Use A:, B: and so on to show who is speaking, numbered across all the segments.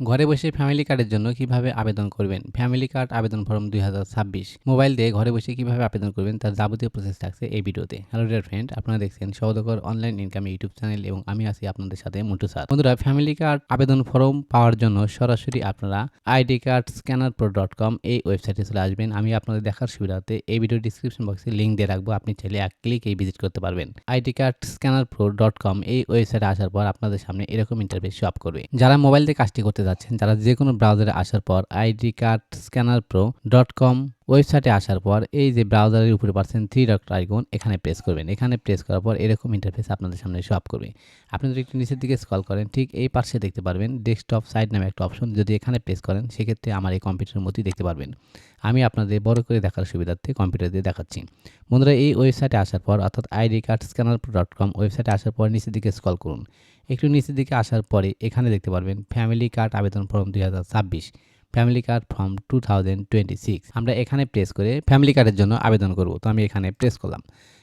A: ঘরে বসে ফ্যামিলি কার্ডের জন্য কিভাবে আবেদন করবেন? ফ্যামিলি কার্ড আবেদন ফরম ২০২৬ মোবাইল দিয়ে ঘরে বসে কিভাবে আবেদন করবেন তার যাবতীয় প্রসেস থাকছে এই ভিডিওতে। হ্যালো ডিয়ার ফ্রেন্ড, আপনারা দেখছেন সওদাগর অনলাইন ইনকাম ইউটিউব চ্যানেল এবং আমি আছি আপনাদের সাথে মন্টু স্যার। বন্ধুরা, ফ্যামিলি কার্ড আবেদন ফরম পাওয়ার জন্য সরাসরি আপনারা idcardscannerpro.com এই ওয়েবসাইটে চলে আসবেন। আমি আপনাদের দেখার সুবিধার্থে এই ভিডিও ডিসক্রিপশন বক্সে লিঙ্ক দিয়ে রাখবো। আপনি চাইলে এক ক্লিকেই ভিজিট করতে পারবেন। idcardscannerpro.com এই ওয়েবসাইটে আসার পর আপনাদের সামনে এরকম ইন্টারফেস শো আপ করবে। যারা মোবাইল দিয়ে কাজটি করতে যাচ্ছেন, তারা যেকোনো ব্রাউজারে আসার পর idcardscannerpro.com ওয়েবসাইটে আসার পর এই যে ব্রাউজারের উপরে পাচ্ছেন 3 ডট আইকন, এখানে প্রেস করবেন। এখানে প্রেস করার পর এরকম ইন্টারফেস আপনাদের সামনে শো আপ করবে। আপনি যদি একটু নিচের দিকে স্ক্রল করেন, ঠিক এই পাশে দেখতে পারবেন ডেস্কটপ সাইট নামে একটা অপশন। যদি এখানে প্রেস করেন, সেক্ষেত্রে আমার এই কম্পিউটারের মতোই দেখতে পারবেন। আমি আপনাদের বড় করে দেখার সুবিধার্থে কম্পিউটার দিয়ে দেখাচ্ছি। বন্ধুরা, এই ওয়েবসাইটে আসার পর অর্থাৎ idcardscannerpro.com ওয়েবসাইটে আসার পর নিচের দিকে স্ক্রল করুন। একটু নিচের দিকে আসার পরে এখানে দেখতে পারবেন ফ্যামিলি কার্ড আবেদন ফরম ২০২৬, ফ্যামিলি কার্ড ফর্ম 2026। আমরা এখানে প্রেস করে ফ্যামিলি কার্ডের জন্য আবেদন করব। তো আমি এখানে প্রেস করলাম।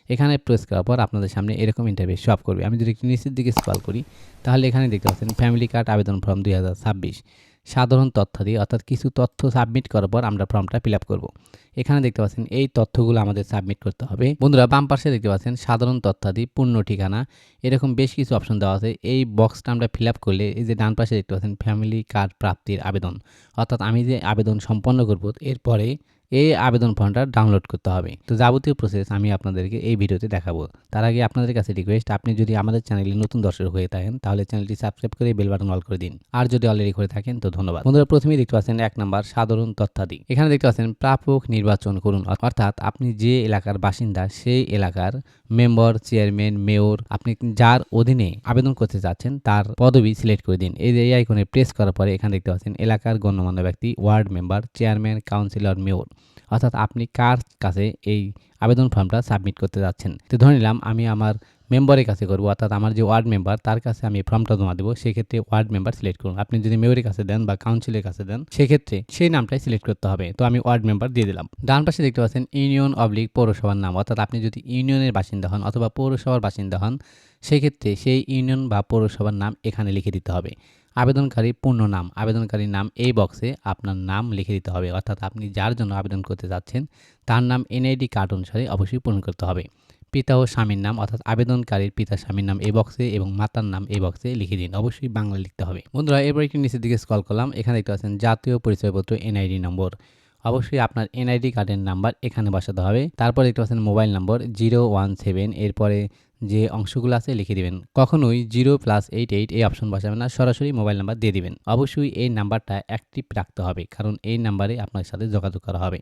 A: এখানে প্রেস করার পর আপনাদের সামনে এরকম ইন্টারফেস শো আপ করবে। আমি যদি একটু নিচের দিকে স্ক্রল করি, তাহলে এখানে দেখতে পাচ্ছেন ফ্যামিলি কার্ড আবেদন ফর্ম ২০২৬ সাধারণ তথ্যাদি, অর্থাৎ কিছু তথ্য সাবমিট করার পর আমরা ফর্মটা ফিল আপ করবো। এখানে দেখতে পাচ্ছেন এই তথ্যগুলো আমাদের সাবমিট করতে হবে। বন্ধুরা, বাম পাশে দেখতে পাচ্ছেন সাধারণ তথ্যাদি, পূর্ণ ঠিকানা, এরকম বেশ কিছু অপশন দেওয়া আছে। এই বক্সটা আমরা ফিল আপ করলে এই যে ডান পাশে দেখতে পাচ্ছেন ফ্যামিলি কার্ড প্রাপ্তির আবেদন, অর্থাৎ আমি যে আবেদন সম্পন্ন করব এরপরে এই আবেদন ফর্মটা ডাউনলোড করতে হবে। তো যাবতীয় প্রসেস আমি আপনাদেরকে এই ভিডিওতে দেখাবো। তার আগে আপনাদের কাছে রিকোয়েস্ট, আপনি যদি আমাদের চ্যানেলে নতুন দর্শক হয়ে থাকেন তাহলে চ্যানেলটি সাবস্ক্রাইব করে বেল বাটন অল করে দিন। আর যদি অলরেডি করে থাকেন তো ধন্যবাদ। বন্ধুরা, প্রথমেই দেখতে পাচ্ছেন 1 নাম্বার সাধারণ তথ্যাদি। এখানে দেখতে পাচ্ছেন প্রাপক নির্বাচন করুন, অর্থাৎ আপনি যে এলাকার বাসিন্দা সেই এলাকার মেম্বার, চেয়ারম্যান, মেয়র, আপনি যার অধীনে আবেদন করতে যাচ্ছেন তার পদবি সিলেক্ট করে দিন। এই যে এই আইকনে প্রেস করার পরে এখানে দেখতে পাচ্ছেন এলাকার গণ্যমান্য ব্যক্তি, ward member, chairman, councillor, mayor, অর্থাৎ আপনি কার কাছে এই আবেদন ফর্মটা সাবমিট করতে যাচ্ছেন। তো ধরে নিলাম আমি আমার মেম্বারের কাছে করব, অর্থাৎ আমার যে ওয়ার্ড মেম্বার তার কাছে আমি ফর্মটা জমা দেবো। সেক্ষেত্রে ওয়ার্ড মেম্বার সিলেক্ট করুন। আপনি যদি মেয়রের কাছে দেন বা কাউন্সিলের কাছে দেন, সেক্ষেত্রে সেই নামটাই সিলেক্ট করতে হবে। তো আমি ওয়ার্ড মেম্বার দিয়ে দিলাম। ডান পাশে দেখতে পাচ্ছেন ইউনিয়ন অবলিক পৌরসভার নাম, অর্থাৎ আপনি যদি ইউনিয়নের বাসিন্দা হন অথবা পৌরসভার বাসিন্দা হন, সেক্ষেত্রে সেই ইউনিয়ন বা পৌরসভার নাম এখানে লিখে দিতে হবে। আবেদনকারী পূর্ণ নাম, আবেদনকারীর নাম এই বক্সে আপনার নাম লিখে দিতে হবে, অর্থাৎ আপনি যার জন্য আবেদন করতে যাচ্ছেন তার নাম এনআইডি কার্ড অনুসারে অবশ্যই পূরণ করতে হবে। পিতা ও স্বামীর নাম, অর্থাৎ আবেদনকারীর পিতা স্বামীর নাম এই বক্সে এবং মাতার নাম এই বক্সে লিখে দিন। অবশ্যই বাংলা লিখতে হবে। বন্ধুরা, এরপর একটু নিচের দিকে স্ক্রল করলাম। এখানে দেখতে পাচ্ছেন জাতীয় পরিচয়পত্র এনআইডি নম্বর, অবশ্যই আপনার এনআইডি কার্ডের নাম্বার এখানে বসাতে হবে। তারপর দেখতে পাচ্ছেন মোবাইল নম্বর 017, এরপরে যে অংশগুলো আছে লিখে দিবেন। কখনোই 0+88 এই অপশন বসাবেন না, সরাসরি মোবাইল নাম্বার দিয়ে দিবেন। অবশ্যই এই নাম্বারটা অ্যাক্টিভ রাখতে হবে, কারণ এই নাম্বারে আপনার সাথে যোগাযোগ করা হবে।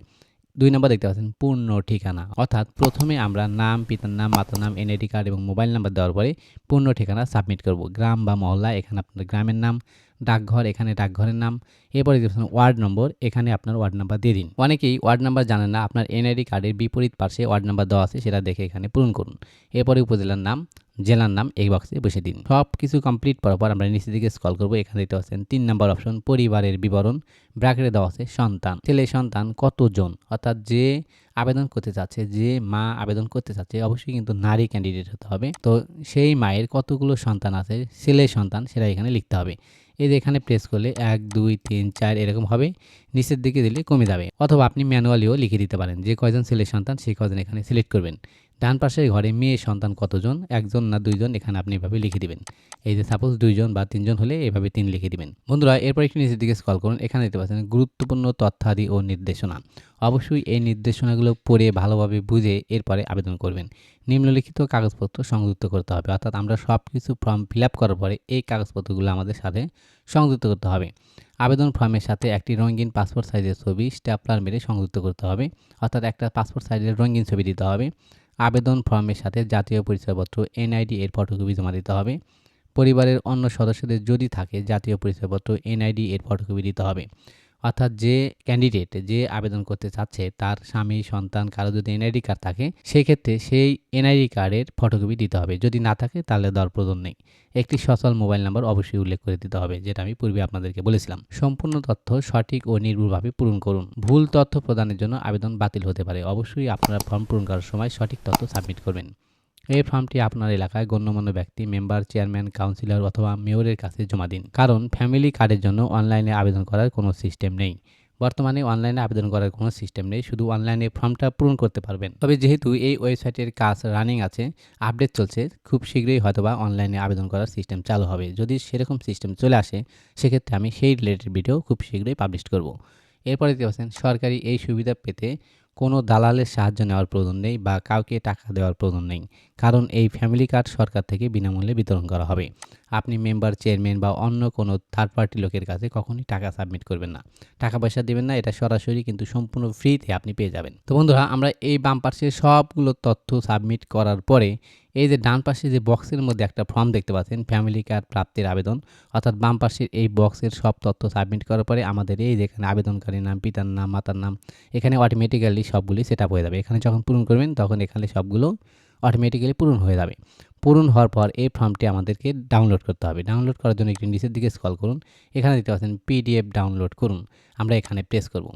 A: 2 নাম্বার দেখতে পাচ্ছেন পূর্ণ ঠিকানা, অর্থাৎ প্রথমে আমরা নাম, পিতার নাম, মাতার নাম, এনআইডি কার্ড এবং মোবাইল নাম্বার দেওয়ার পরে পূর্ণ ঠিকানা সাবমিট করব। গ্রাম বা মহল্লা, এখানে আপনার গ্রামের নাম, ডাকঘর, এখানে ডাকঘরের নাম, এরপরে দেখছেন ওয়ার্ড নম্বর, এখানে আপনার ওয়ার্ড নাম্বার দিয়ে দিন। অনেকেই ওয়ার্ড নাম্বার জানেন না, আপনার এনআইডি কার্ডের বিপরীত পাশে ওয়ার্ড নাম্বার দেওয়া আছে, সেটা দেখে এখানে পূরণ করুন। এরপরে উপজেলার নাম, জেলার নাম এই বক্সে বসে দিন। সব কিছু কমপ্লিট করার পর আমরা নিচের দিকে স্ক্রল করব। এখানে দেখতে পাচ্ছেন 3 নাম্বার অপশন পরিবারের বিবরণ, ব্র্যাকেটে দেওয়া আছে সন্তান, ছেলে সন্তান কতজন, অর্থাৎ যে আবেদন করতে চাচ্ছে, যে মা আবেদন করতে চাচ্ছে অবশ্যই কিন্তু নারী ক্যান্ডিডেট হতে হবে। তো সেই মায়ের কতগুলো সন্তান আছে, ছেলে সন্তান, সেটা এখানে লিখতে হবে। এই যে এখানে প্রেস করলে 1 2 3 4 এরকম হবে, নিচের দিকে দিলে কমে যাবে, অথবা আপনি ম্যানুয়ালিও লিখে দিতে পারেন। যে কয়জন ছেলে সন্তান সেই কয়জন এখানে সিলেক্ট করবেন। ডান পাশের ঘরে মেয়ে সন্তান কতজন, 1 জন না 2 জন, এখানে আপনি এভাবে লিখে দিবেন। এই যে সাপোজ 2 জন বা 3 জন হলে এভাবে 3 লিখে দিবেন। বন্ধুরা, এরপর একটু নিচের দিকে স্ক্রল করুন। এখানে দেখতে পাচ্ছেন গুরুত্বপূর্ণ তথ্যাদি ও নির্দেশনা, অবশ্যই এই নির্দেশনাগুলো পড়ে ভালোভাবে বুঝে এরপরে আবেদন করবেন। নিম্নলিখিত কাগজপত্র সংযুক্ত করতে হবে, অর্থাৎ আমরা সব কিছু ফর্ম ফিল আপ করার পরে এই কাগজপত্রগুলো আমাদের সাথে সংযুক্ত করতে হবে। আবেদন ফর্মের সাথে একটি রঙিন পাসপোর্ট সাইজের ছবি স্ট্যাপলার মেরে সংযুক্ত করতে হবে, অর্থাৎ একটা পাসপোর্ট সাইজের রঙিন ছবি দিতে হবে। আবেদন ফর্মের সাথে জাতীয় পরিচয়পত্র এনআইডি এর ফটোকপি জমা দিতে হবে। পরিবারের অন্য সদস্যদের যদি থাকে জাতীয় পরিচয়পত্র এনআইডি এর ফটোকপি দিতে হবে, অর্থাৎ যে ক্যান্ডিডেট যে আবেদন করতে চাচ্ছে তার স্বামী, সন্তান কারো যদি এনআইডি কার্ড থাকে সেক্ষেত্রে সেই এনআইডি কার্ডের ফটোকপি দিতে হবে। যদি না থাকে তাহলে দেওয়ার প্রয়োজন নেই। একটি সচল মোবাইল নাম্বার অবশ্যই উল্লেখ করে দিতে হবে, যেটা আমি পূর্বে আপনাদেরকে বলেছিলাম। সম্পূর্ণ তথ্য সঠিক ও নির্ভুলভাবে পূরণ করুন। ভুল তথ্য প্রদানের জন্য আবেদন বাতিল হতে পারে। অবশ্যই আপনারা ফর্ম পূরণ করার সময় সঠিক তথ্য সাবমিট করবেন। এই ফর্মটি আপনার এলাকায় গণ্যমান্য ব্যক্তি, মেম্বার, চেয়ারম্যান, কাউন্সিলর অথবা মেয়রের কাছে জমা দিন। কারণ ফ্যামিলি কার্ডের জন্য অনলাইনে আবেদন করার কোনো সিস্টেম নেই। বর্তমানে অনলাইনে আবেদন করার কোনো সিস্টেম নেই, শুধু অনলাইনে ফর্মটা পূরণ করতে পারবেন। তবে যেহেতু এই ওয়েবসাইটের কাজ রানিং আছে, আপডেট চলছে, খুব শীঘ্রই হয়তোবা অনলাইনে আবেদন করার সিস্টেম চালু হবে। যদি সেরকম সিস্টেম চলে আসে, সেক্ষেত্রে আমি সেই রিলেটেড ভিডিও খুব শীঘ্রই পাবলিশ করব। এরপরে দেখতে পাচ্ছেন সরকারি এই সুবিধা পেতে কোনো দালালের সাহায্য নেওয়ার প্রয়োজন নেই বা কাউকে টাকা দেওয়ার প্রয়োজন নেই। কারণ এই ফ্যামিলি কার্ড সরকার থেকে বিনামূল্যে বিতরণ করা হবে। আপনি মেম্বার, চেয়ারম্যান বা অন্য কোনো থার্ড পার্টি লোকের কাছে কখনোই টাকা সাবমিট করবেন না, টাকা পয়সা দেবেন না। এটা সরাসরি কিন্তু সম্পূর্ণ ফ্রিতে আপনি পেয়ে যাবেন। তো বন্ধুরা, আমরা এই বাম পাশে সবগুলো তথ্য সাবমিট করার পরে এই যে ডান পাশে যে বক্সের মধ্যে একটা ফর্ম দেখতে পাচ্ছেন, ফ্যামিলি কার্ড প্রাপ্তির আবেদন, অর্থাৎ বাম পাশের এই বক্সের সব তথ্য সাবমিট করার পরে আমাদের এই যেখানে আবেদনকারীর নাম, পিতার নাম, মাতার নাম, এখানে অটোমেটিক্যালি সবগুলি সেট আপ হয়ে যাবে। এখানে যখন পূরণ করবেন তখন এখানে সবগুলো অটোমেটিক্যালি পূরণ হয়ে যাবে। পূরণ হওয়ার পর এই ফর্মটি আমাদেরকে ডাউনলোড করতে হবে। ডাউনলোড করার জন্য একটু নিচের দিকে স্ক্রল করুন, এখানে দেখতে পাচ্ছেন পিডিএফ ডাউনলোড করুন। আমরা এখানে প্রেস করব।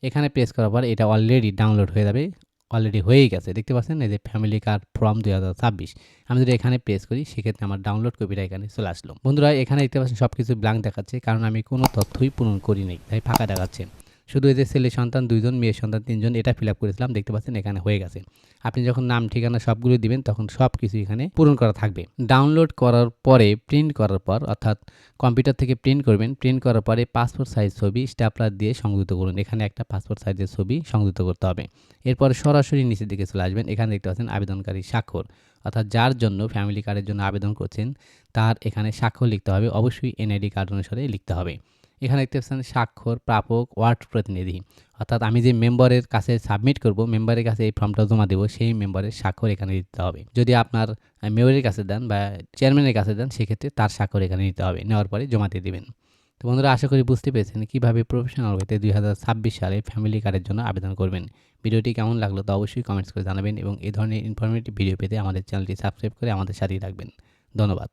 A: এখানে প্রেস করার পর এটা অলরেডি ডাউনলোড হয়ে যাবে, অলরেডি হয়েই গেছে। দেখতে পাচ্ছেন এই যে ফ্যামিলি কার্ড ফর্ম 2026। আমি যদি এখানে প্রেস করি, সেক্ষেত্রে আমার ডাউনলোড কপিটা এখানে চলে আসলো। বন্ধুরা, এখানে দেখতে পাচ্ছেন সব কিছু ব্ল্যাঙ্ক দেখাচ্ছে, কারণ আমি কোনো তথ্যই পূরণ করি নাই, তাই ফাঁকা দেখাচ্ছে। শুধু এই যে ছেলে সন্তান 2 জন, মেয়ে সন্তান 3 জন, এটা ফিল আপ করেছিলাম। দেখতে পাচ্ছেন এখানে হয়ে গেছে। আপনি যখন নাম, ঠিকানা সবগুলো দিবেন, তখন সব কিছু এখানে পূরণ করা থাকবে। ডাউনলোড করার পরে প্রিন্ট করার পর, অর্থাৎ কম্পিউটার থেকে প্রিন্ট করবেন। প্রিন্ট করার পরে পাসপোর্ট সাইজ ছবি স্ট্যাপলার দিয়ে সংযুক্ত করুন। এখানে একটা পাসপোর্ট সাইজের ছবি সংযুক্ত করতে হবে। এরপরে সরাসরি নিচের দিকে চলে আসবেন। এখানে দেখতে পাচ্ছেন আবেদনকারী স্বাক্ষর, অর্থাৎ যার জন্য ফ্যামিলি কার্ডের জন্য আবেদন করছেন তার এখানে স্বাক্ষর লিখতে হবে। অবশ্যই এনআইডি কার্ড অনুসারে লিখতে হবে। এখানে দেখতে পাচ্ছেন স্বাক্ষর প্রাপক ওয়ার্ড প্রতিনিধি, অর্থাৎ আমি যে মেম্বারের কাছে সাবমিট করব, মেম্বারের কাছে এই ফর্মটা জমা দেবো, সেই মেম্বারের স্বাক্ষর এখানে দিতে হবে। যদি আপনার মেয়রের কাছে দেন বা চেয়ারম্যানের কাছে দেন, সেক্ষেত্রে তার স্বাক্ষর এখানে নিতে হবে। নেওয়ার পরে জমা দিয়ে দেবেন। তো বন্ধুরা, আশা করি বুঝতে পেরেছেন কীভাবে প্রফেশনাল ওয়েতে 2026 সালে ফ্যামিলি কার্ডের জন্য আবেদন করবেন। ভিডিওটি কেমন লাগলো তা অবশ্যই কমেন্টস করে জানাবেন এবং এই ধরনের ইনফরমেটিভ ভিডিও পেতে আমাদের চ্যানেলটি সাবস্ক্রাইব করে আমাদের সাথেই থাকবেন। ধন্যবাদ।